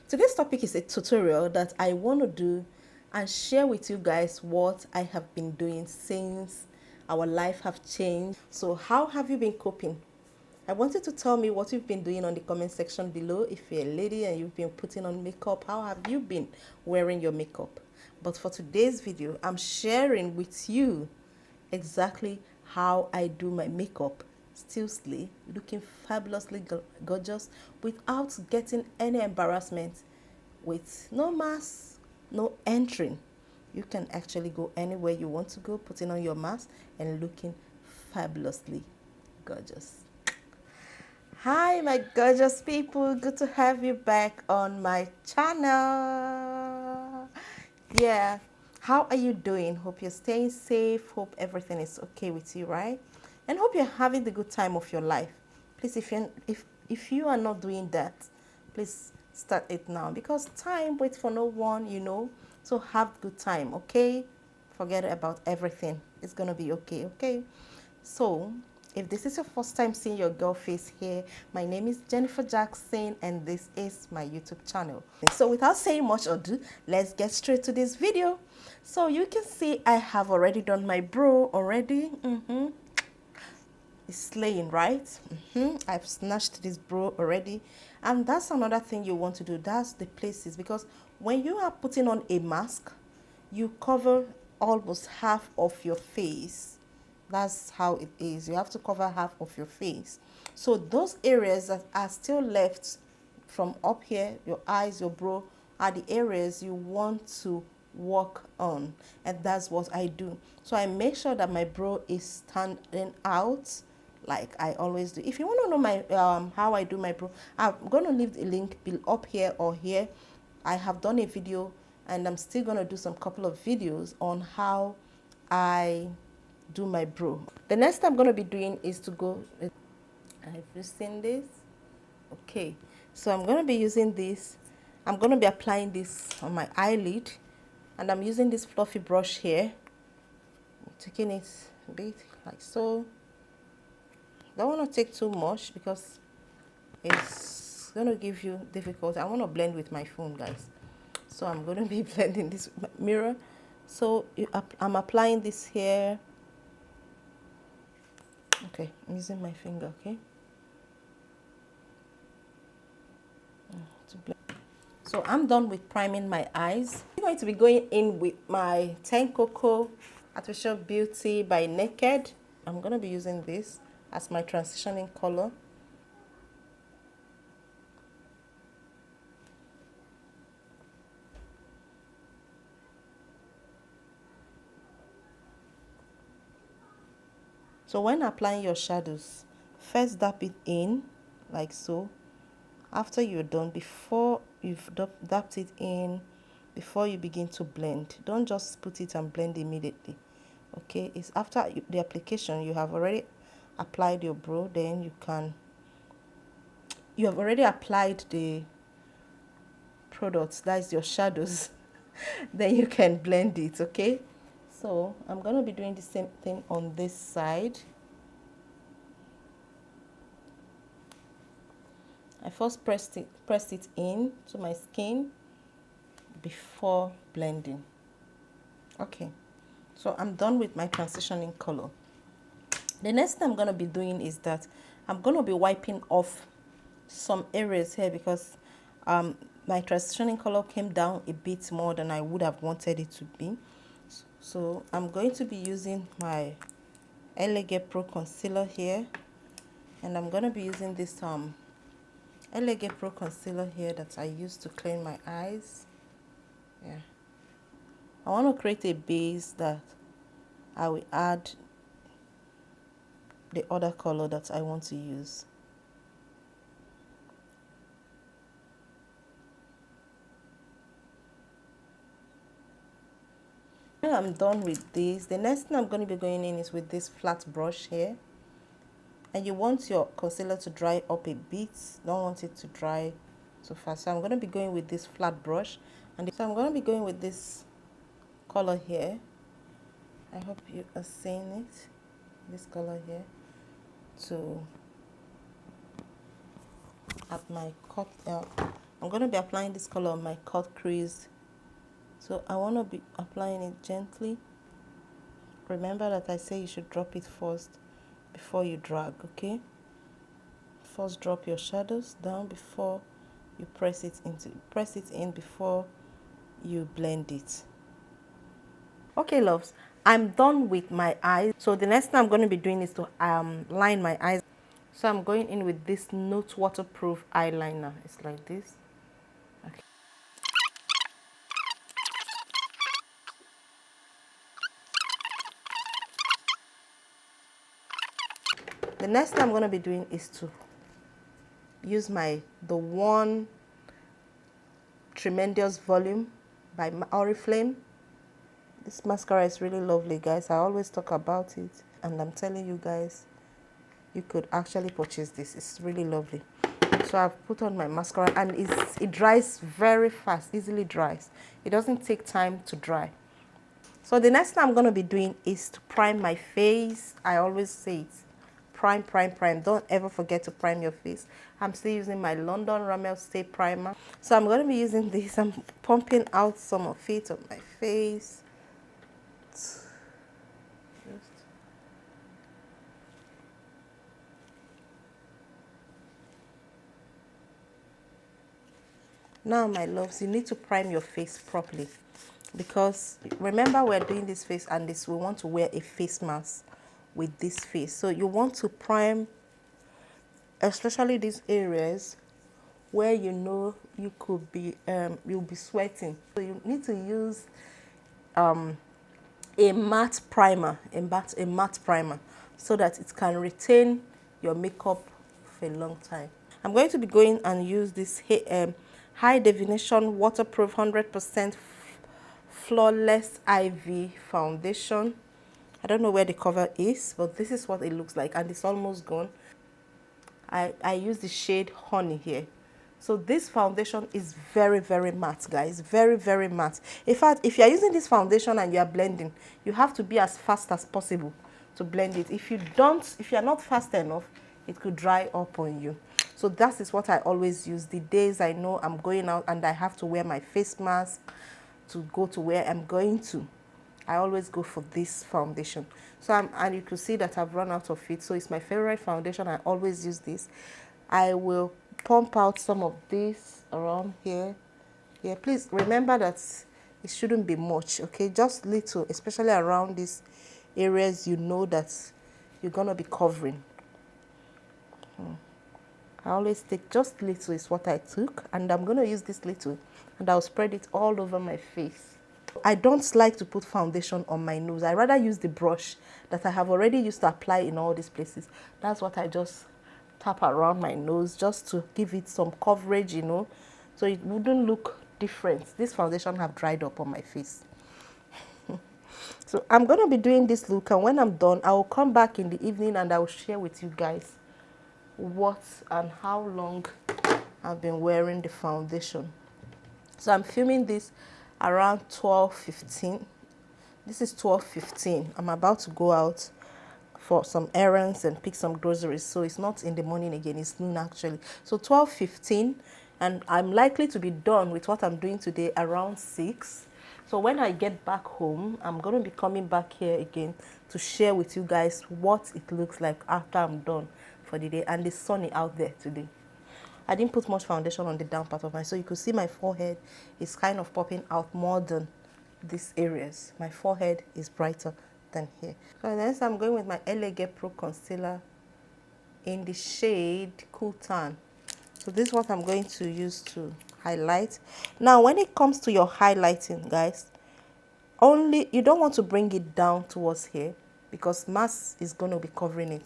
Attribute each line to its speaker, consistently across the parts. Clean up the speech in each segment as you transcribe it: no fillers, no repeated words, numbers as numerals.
Speaker 1: Today's topic is a tutorial that I want to do and share with you guys what I have been doing since our life have changed. So how have you been coping? I want you to tell me what you've been doing on the comment section below. If you're a lady and you've been putting on makeup, how have you been wearing your makeup? But for today's video, I'm sharing with you exactly how I do my makeup, still slay, looking fabulously gorgeous without getting any embarrassment, with no mask, no entering. You can actually go anywhere you want to go, putting on your mask and looking fabulously gorgeous. Hi, my gorgeous people. Good to have you back on my channel. Yeah, how are you doing? Hope you're staying safe. Hope everything is okay with you, right? And hope you're having the good time of your life. Please, if you are not doing that, please start it now, because time waits for no one. So have good time, okay? Forget about everything. It's gonna be okay, okay? So, if this is your first time seeing your girl face here, my name is Jennifer Jackson and this is my YouTube channel. So without saying much ado, let's get straight to this video. So you can see I have already done my brow already. It's slaying, right? I've snatched this brow already. And that's another thing you want to do. That's the places, because when you are putting on a mask, you cover almost half of your face. That's how it is. You have to cover half of your face. So those areas that are still left from up here, your eyes, your brow, are the areas you want to work on. And that's what I do. So I make sure that my brow is standing out like I always do. If you want to know my how I do my brow, I'm going to leave the link up here or here. I have done a video and I'm still going to do some couple of videos on how I do my brow. The next I'm going to be doing is to go with, have you seen this? Okay, so I'm going to be using this. I'm going to be applying this on my eyelid, and I'm using this fluffy brush here. I'm taking it a bit like so. Don't want to take too much because it's going to give you difficulty. I want to blend with my phone, guys, so I'm going to be blending this with my mirror. So I'm applying this here. Okay, I'm using my finger, okay? So I'm done with priming my eyes. I'm going to be going in with my Ten Coco Artificial Beauty by Naked. I'm going to be using this as my transitioning color. So when applying your shadows, first dab it in like so. After you're done, before you've dabbed it in, before you begin to blend, don't just put it and blend immediately. Okay, it's after the application you have already applied your brow, then you have already applied the products, that's your shadows. Then you can blend it. Okay, so I'm gonna be doing the same thing on this side. I first pressed it in to my skin before blending. Okay, so I'm done with my transitioning color. The next thing I'm going to be doing is that I'm going to be wiping off some areas here, because my transitioning color came down a bit more than I would have wanted it to be. So I'm going to be using my Elegant Pro concealer here, and I'm going to be using this Elegant Pro concealer here that I use to clean my eyes. Yeah, I want to create a base that I will add the other color that I want to use. When I'm done with this, the next thing I'm going to be going in is with this flat brush here. And you want your concealer to dry up a bit, don't want it to dry so fast. So I'm going to be going with this flat brush, and so I'm going to be going with this color here. I hope you are seeing it, this color here, to at my I'm going to be applying this color on my cut crease. So I want to be applying it gently. Remember that I say you should drop it first before you drag, okay? First drop your shadows down before you press it in before you blend it. Okay, loves, I'm done with my eyes. So the next thing I'm going to be doing is to line my eyes. So I'm going in with this Note waterproof eyeliner. It's like this. Okay. The next thing I'm going to be doing is to use the one Tremendous Volume by Oriflame. This mascara is really lovely, guys. I always talk about it, and I'm telling you guys, you could actually purchase this. It's really lovely. So I've put on my mascara, and it dries very fast, easily dries. It doesn't take time to dry. So the next thing I'm going to be doing is to prime my face. I always say it. Prime, prime, prime. Don't ever forget to prime your face. I'm still using my London Ramel Stay Primer. So I'm going to be using this. I'm pumping out some of it on my face. Now, my loves, you need to prime your face properly, because remember, we're doing this face, and we want to wear a face mask with this face. So you want to prime especially these areas where you know you could be you'll be sweating. So you need to use a matte primer, a matte primer, so that it can retain your makeup for a long time. I'm going to be going and use this high definition waterproof 100% flawless IV foundation. I don't know where the cover is, but this is what it looks like, and it's almost gone. I use the shade Honey here. So this foundation is very, very matte, guys. Very, very matte. In fact, if you're using this foundation and you're blending, you have to be as fast as possible to blend it. If you're not fast enough, it could dry up on you. So that is what I always use. The days I know I'm going out and I have to wear my face mask to go to where I'm going to, I always go for this foundation. So and you can see that I've run out of it. So it's my favorite foundation. I always use this. I will pump out some of this around here. Yeah, please remember that it shouldn't be much, okay? Just little, especially around these areas you know that you're gonna be covering. I always take just little is what I took, and I'm gonna use this little, and I'll spread it all over my face. I don't like to put foundation on my nose. I rather use the brush that I have already used to apply in all these places. That's what I just tap around my nose, just to give it some coverage, you know, so it wouldn't look different. This foundation have dried up on my face. So I'm going to be doing this look, and when I'm done, I will come back in the evening and I will share with you guys what and how long I've been wearing the foundation. So I'm filming this around 12:15. This is 12:15. I'm about to go out for some errands and pick some groceries, so it's not in the morning again, it's noon actually. So 12:15, and I'm likely to be done with what I'm doing today around 6. So when I get back home, I'm going to be coming back here again to share with you guys what it looks like after I'm done for the day. And it's sunny out there today. I didn't put much foundation on the down part of so you could see my forehead is kind of popping out more than these areas. My forehead is brighter than here. So next I'm going with my LA Get Pro Concealer in the shade Cool Tan. So this is what I'm going to use to highlight. Now when it comes to your highlighting, guys, you don't want to bring it down towards here, because mask is going to be covering it.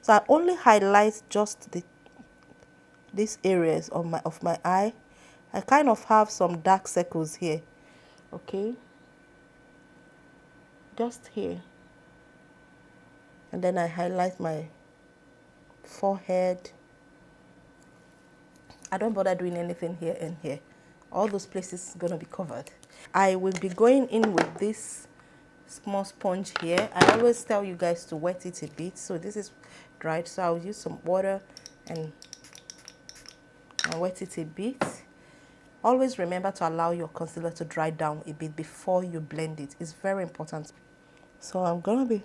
Speaker 1: So I only highlight just these areas of my eye. I kind of have some dark circles here, okay, just here, and then I highlight my forehead. I don't bother doing anything here and here. All those places gonna be covered. I will be going in with this small sponge here. I always tell you guys to wet it a bit. So this is dried, so I'll use some water and wet it a bit. Always remember to allow your concealer to dry down a bit before you blend it. It's very important. So I'm going to be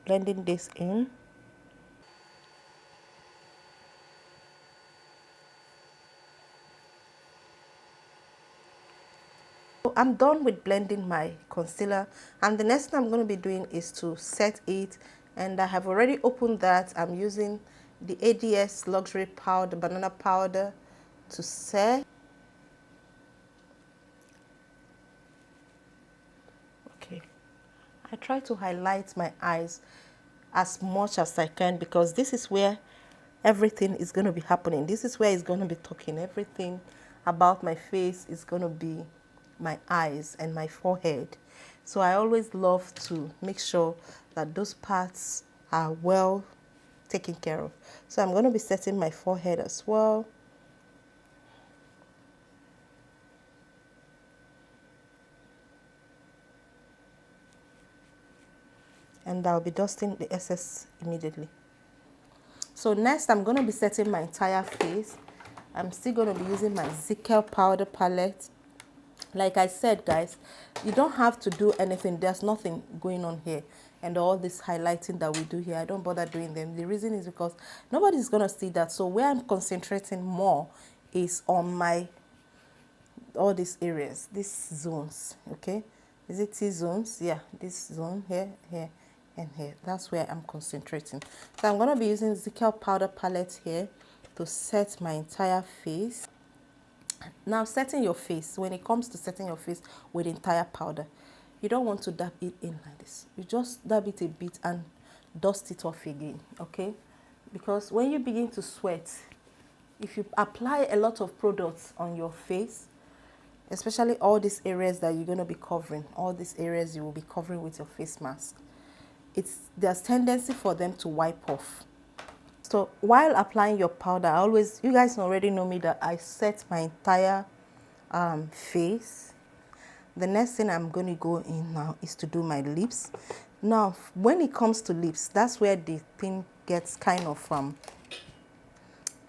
Speaker 1: blending this in. So I'm done with blending my concealer, and the next thing I'm going to be doing is to set it, and I have already opened that. I'm using the ADS Luxury Powder, Banana Powder, to set. Okay, I try to highlight my eyes as much as I can because this is where everything is going to be happening. This is where it's going to be talking. Everything about my face is going to be my eyes and my forehead. So I always love to make sure that those parts are well taken care of. So I'm going to be setting my forehead as well. And I'll be dusting the excess immediately. So next I'm going to be setting my entire face. I'm still going to be using my Zickel powder palette. Like I said, guys, you don't have to do anything. There's nothing going on here. And all this highlighting that we do here, I don't bother doing them. The reason is because nobody's going to see that. So where I'm concentrating more is on my, all these areas, these zones, okay? Is it T-zones? Yeah, this zone here, here, and here. That's where I'm concentrating. So I'm going to be using Zickel powder palette here to set my entire face. Now, setting your face, when it comes to setting your face with entire powder, you don't want to dab it in like this. You just dab it a bit and dust it off again, okay? Because when you begin to sweat, if you apply a lot of products on your face, especially all these areas that you're going to be covering, all these areas you will be covering with your face mask, there's tendency for them to wipe off. So while applying your powder, you guys already know me that I set my entire face. The next thing I'm going to go in now is to do my lips. Now, when it comes to lips, that's where the thing gets kind of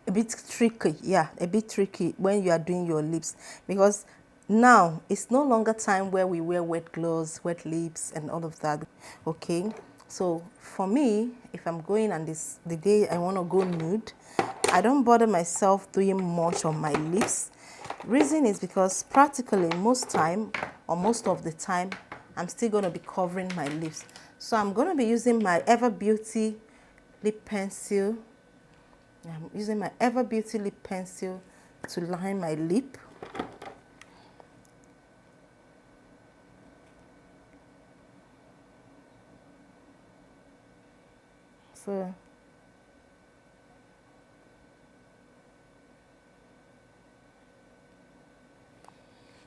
Speaker 1: a bit tricky. Yeah, a bit tricky when you are doing your lips, because now it's no longer time where we wear wet gloves, wet lips, and all of that. Okay. So for me, if I'm going and the day I want to go nude, I don't bother myself doing much on my lips. Reason is because practically most time or most of the time, I'm still going to be covering my lips. So I'm going to be using my Ever Beauty lip pencil. I'm using my Ever Beauty lip pencil to line my lip.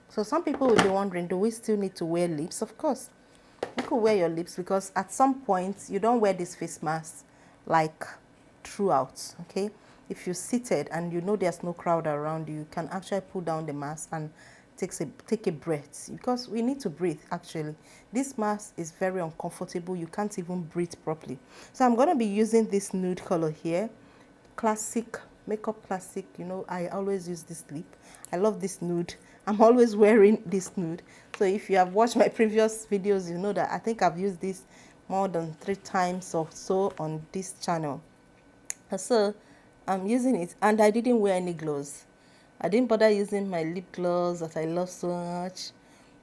Speaker 1: So some people will be wondering, do we still need to wear lips? Of course, you could wear your lips, because at some point you don't wear this face mask like throughout, okay? If you're seated and you know there's no crowd around you, you can actually pull down the mask and take a breath, because we need to breathe. Actually, this mask is very uncomfortable. You can't even breathe properly. So I'm going to be using this nude color here, classic makeup classic. You know, I always use this lip. I love this nude. I'm always wearing this nude. So if you have watched my previous videos, you know that I think I've used this more than 3 times or so on this channel. So I'm using it, and I didn't wear any gloves. I didn't bother using my lip gloss that I love so much.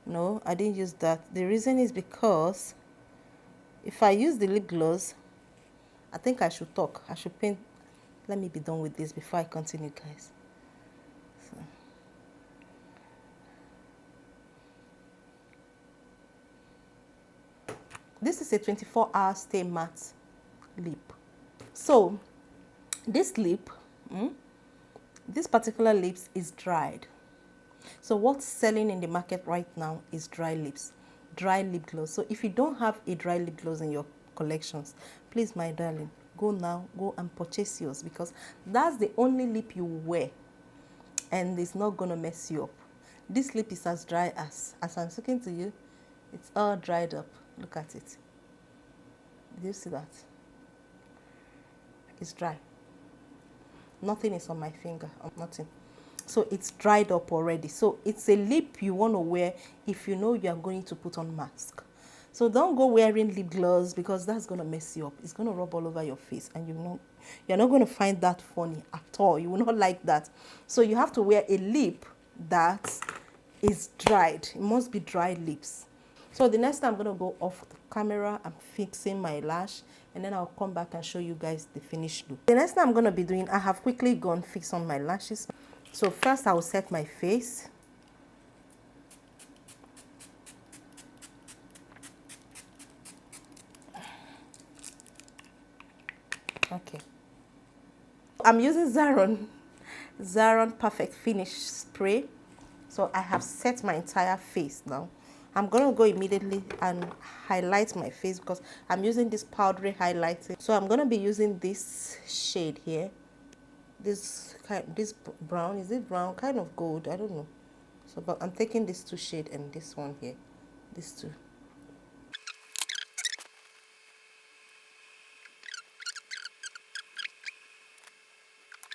Speaker 1: No, I didn't use that. The reason is because if I use the lip gloss, I think I should talk. I should paint. Let me be done with this before I continue, guys. So. This is a 24-hour stay matte lip. So this lip, this particular lips is dried. So what's selling in the market right now is dry lips, dry lip gloss. So if you don't have a dry lip gloss in your collections, please, my darling, go and purchase yours, because that's the only lip you wear and it's not gonna mess you up. This lip is as dry as I'm speaking to you. It's all dried up. Look at it. Do you see that? It's dry. Nothing is on my finger, nothing. So it's dried up already. So it's a lip you want to wear if you know you are going to put on mask. So don't go wearing lip gloss because that's going to mess you up. It's going to rub all over your face and you're not going to find that funny at all. You will not like that. So you have to wear a lip that is dried. It must be dried lips. So the next time I'm going to go off the camera, I'm fixing my lash, and then I'll come back and show you guys the finished look. The next thing I'm going to be doing, I have quickly gone fix on my lashes. So first I will set my face. Okay. I'm using Zaron Perfect Finish Spray. So I have set my entire face now. I'm going to go immediately and highlight my face because I'm using this powdery highlighting. So I'm going to be using this shade here. This brown, is it brown? Kind of gold, I don't know. So but I'm taking this two shade and this one here. These two.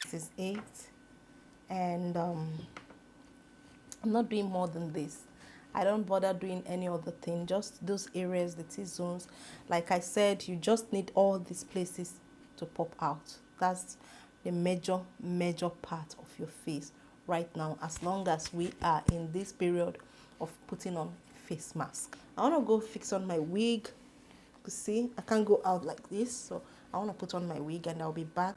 Speaker 1: This is 8. And I'm not doing more than this. I don't bother doing any other thing, just those areas, the T-zones. Like I said, you just need all these places to pop out. That's the major part of your face right now, as long as we are in this period of putting on face mask. I want to go fix on my wig. You see, I can't go out like this, so I want to put on my wig and I'll be back.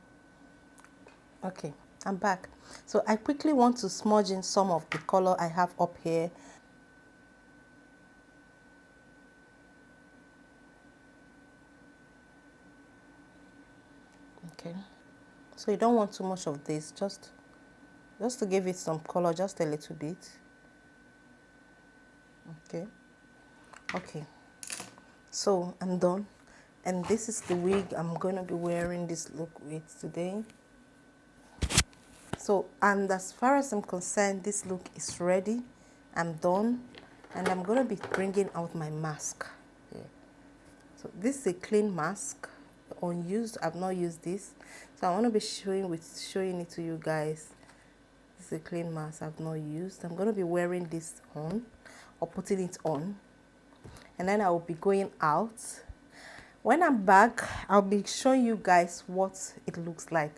Speaker 1: Okay, I'm back. So I quickly want to smudge in some of the color I have up here. Okay, so you don't want too much of this, just to give it some color, just a little bit. Okay, so I'm done, and this is the wig I'm going to be wearing this look with today. So, and as far as I'm concerned, this look is ready. I'm done, and I'm going to be bringing out my mask. So this is a clean mask, unused. I've not used this, so I want to be showing it to you guys. This is a clean mask I've not used. I'm going to be wearing this on, or putting it on, and then I will be going out. When I'm back, I'll be showing you guys what it looks like.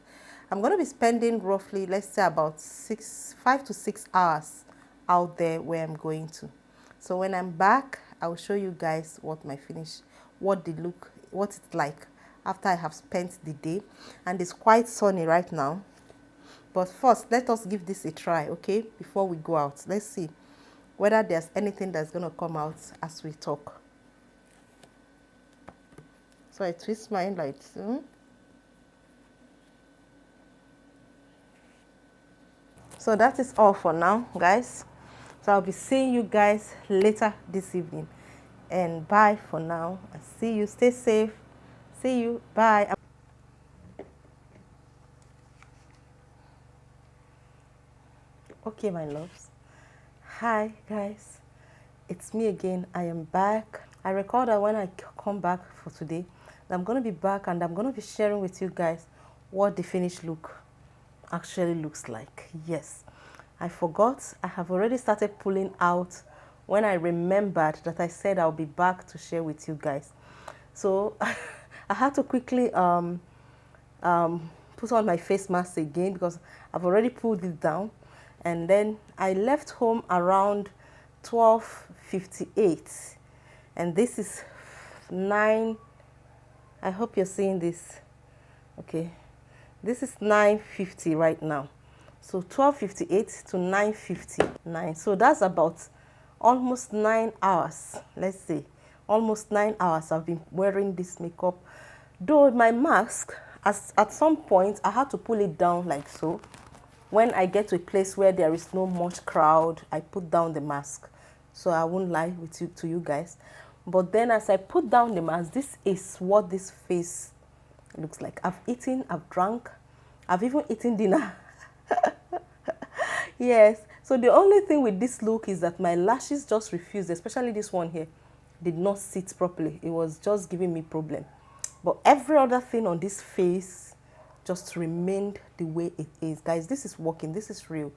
Speaker 1: I'm going to be spending roughly, let's say, about 5 to 6 hours out there where I'm going to. So when I'm back, I will show you guys what it's like after I have spent the day. And it's quite sunny right now. But first, let us give this a try, okay? Before we go out, let's see whether there's anything that's going to come out as we talk. So I twist my light. So that is all for now, guys. So I'll be seeing you guys later this evening. And bye for now. I see you. Stay safe. See you. Bye. Okay, my loves. Hi, guys. It's me again. I am back. I recorded when I come back for today. I'm going to be back and I'm going to be sharing with you guys what the finished look actually looks like. Yes, I forgot. I have already started pulling out when I remembered that I said I'll be back to share with you guys. So I had to quickly put on my face mask again because I've already pulled it down. And then I left home around 12:58, and this is 9. I hope you're seeing this. Okay, this is 9:50 right now. So 12:58 to 9:59. So that's about almost 9 hours. Let's say almost 9 hours I've been wearing this makeup. Though my mask, at some point I had to pull it down like so. When I get to a place where there is no much crowd, I put down the mask. So I won't lie to you guys. But then as I put down the mask, this is what this face looks like. I've eaten, I've drunk, I've even eaten dinner. Yes. So the only thing with this look is that my lashes just refused, especially this one here, did not sit properly. It was just giving me problem. But every other thing on this face just remained the way it is. Guys, this is working. This is real.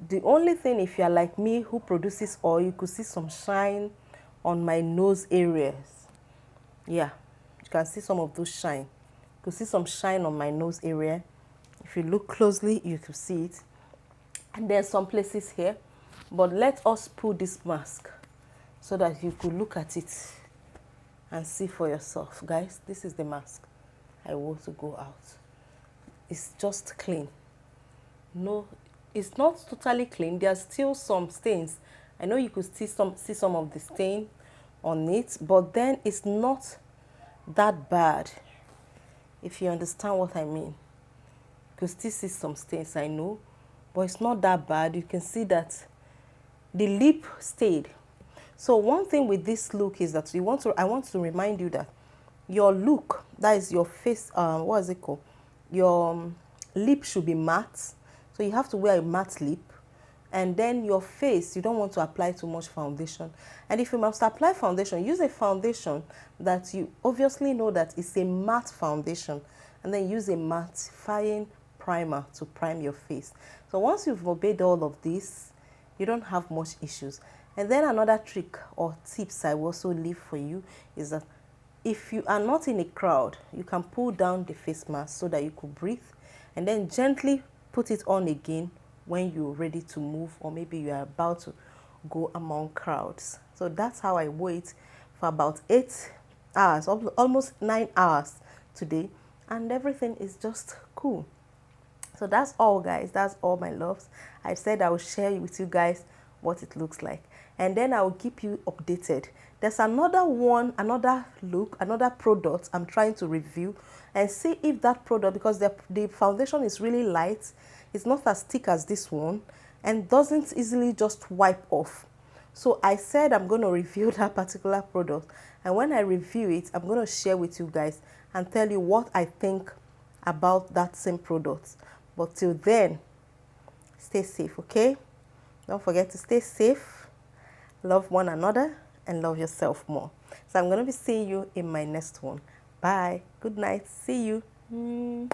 Speaker 1: The only thing, if you're like me who produces oil, you could see some shine on my nose areas. Yeah, you can see some of those shine. You could see some shine on my nose area. If you look closely, you could see it. And there's some places here. But let us put this mask so that you could look at it and see for yourself. Guys, this is the mask I wore to go out. It's just clean. No, it's not totally clean. There's still some stains. I know you could see some of the stain on it, but then it's not that bad, if you understand what I mean. You could still see some stains, I know, but it's not that bad. You can see that the lip stayed. So one thing with this look is that I want to remind you that your look, that is your face, what is it called? Your lip should be matte. So you have to wear a matte lip. And then your face, you don't want to apply too much foundation. And if you must apply foundation, use a foundation that you obviously know that it's a matte foundation. And then use a mattifying primer to prime your face. So once you've obeyed all of this, you don't have much issues. And then another trick or tips I will also leave for you is that if you are not in a crowd, you can pull down the face mask so that you could breathe, and then gently put it on again when you're ready to move, or maybe you are about to go among crowds. So that's how I wait for about 8 hours, almost 9 hours today, and everything is just cool. So that's all, guys. That's all, my loves. I said I will share with you guys what it looks like, and then I will keep you updated. There's another one, another look, another product I'm trying to review and see if that product, because the foundation is really light, it's not as thick as this one, and doesn't easily just wipe off. So I said I'm going to review that particular product, and when I review it, I'm going to share with you guys and tell you what I think about that same product. But till then, stay safe, okay? Don't forget to stay safe, love one another, and love yourself more. So I'm going to be seeing you in my next one. Bye. Good night. See you.